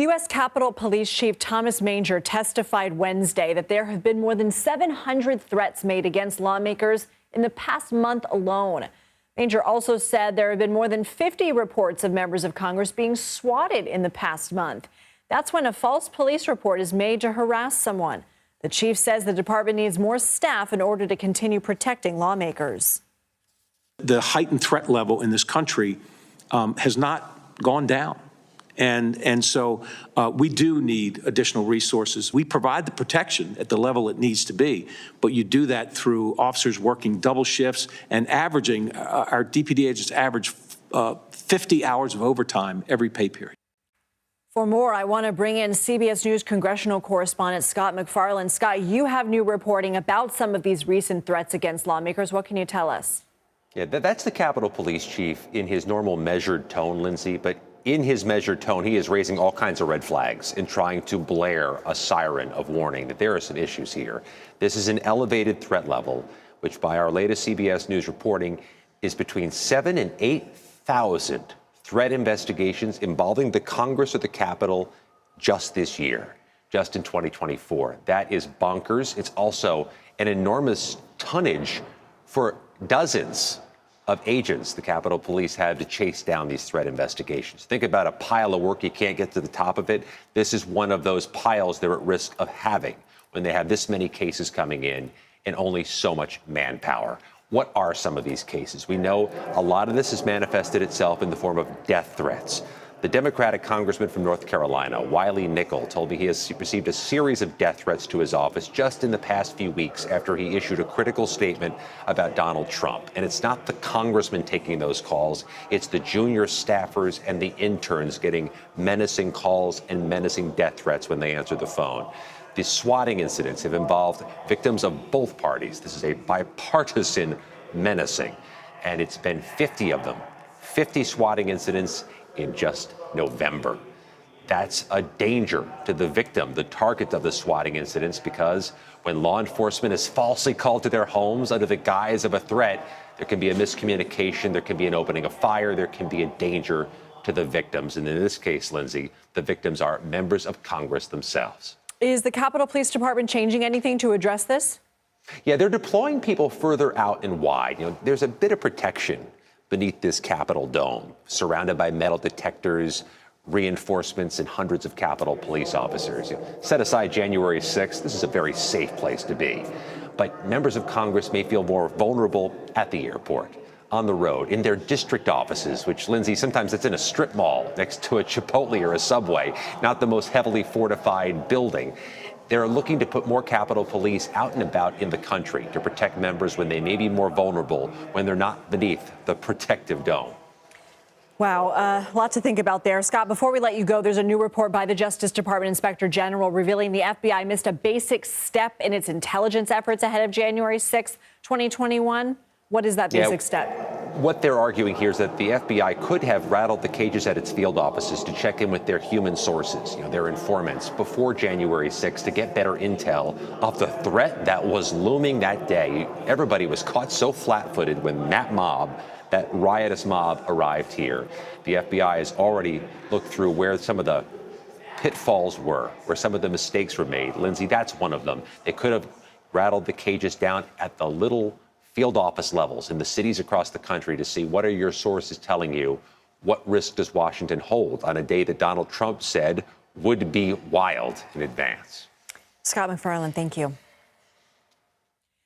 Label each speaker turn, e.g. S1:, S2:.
S1: U.S. Capitol Police Chief Thomas Manger testified Wednesday that there have been more than 700 threats made against lawmakers in the past month alone. Manger also said there have been more than 50 reports of members of Congress being swatted in the past month. That's when a false police report is made to harass someone. The chief says the department needs more staff in order to continue protecting lawmakers.
S2: The heightened threat level in this country has not gone down. And so we do need additional resources. We provide the protection at the level it needs to be, but you do that through officers working double shifts and averaging, our DPD agents average 50 hours of overtime every pay period.
S1: For more, I want to bring in CBS News congressional correspondent Scott MacFarlane. Scott, you have new reporting about some of these recent threats against lawmakers. What can you tell us?
S3: Yeah, that's the Capitol Police Chief in his normal measured tone, Lindsay, but in his measured tone, he is raising all kinds of red flags and trying to blare a siren of warning that there are some issues here. This is an elevated threat level, which by our latest CBS News reporting is between 7,000 and 8,000 threat investigations involving the Congress or the Capitol just this year, just in 2024. That is bonkers. It's also an enormous tonnage for dozens of agents the Capitol Police have to chase down these threat investigations. Think about a pile of work, you can't get to the top of it. This is one of those piles they're at risk of having when they have this many cases coming in and only so much manpower. What are some of these cases? We know a lot of this has manifested itself in the form of death threats. The Democratic congressman from North Carolina, Wiley Nickel, told me he has received a series of death threats to his office just in the past few weeks after he issued a critical statement about Donald Trump. And it's not the congressman taking those calls. It's the junior staffers and the interns getting menacing calls and menacing death threats when they answer the phone. The swatting incidents have involved victims of both parties. This is a bipartisan menacing. And it's been 50 of them, 50 swatting incidents in just November. That's a danger to the victim, the target of the swatting incidents, because when law enforcement is falsely called to their homes under the guise of a threat, there can be a miscommunication, there can be an opening of fire, there can be a danger to the victims. And in this case, Lindsay, the victims are members of Congress themselves.
S1: Is the Capitol Police Department changing anything to address this?
S3: Yeah, they're deploying people further out and wide. There's a bit of protection beneath this Capitol dome, surrounded by metal detectors, reinforcements, and hundreds of Capitol police officers. Set aside January 6th, this is a very safe place to be. But members of Congress may feel more vulnerable at the airport, on the road, in their district offices, which, Lindsay, sometimes it's in a strip mall next to a Chipotle or a Subway, not the most heavily fortified building. They're looking to put more Capitol Police out and about in the country to protect members when they may be more vulnerable, when they're not beneath the protective dome.
S1: Wow, a lot to think about there. Scott, before we let you go, there's a new report by the Justice Department Inspector General revealing the FBI missed a basic step in its intelligence efforts ahead of January 6th, 2021. What is that basic step?
S3: What they're arguing here is that the FBI could have rattled the cages at its field offices to check in with their human sources, their informants, before January 6th to get better intel of the threat that was looming that day. Everybody was caught so flat-footed when that riotous mob arrived here. The FBI has already looked through where some of the pitfalls were, where some of the mistakes were made. Lindsay, that's one of them. They could have rattled the cages down at the little field office levels in the cities across the country to see what are your sources telling you, what risk does Washington hold on a day that Donald Trump said would be wild in advance.
S1: Scott MacFarlane, thank you.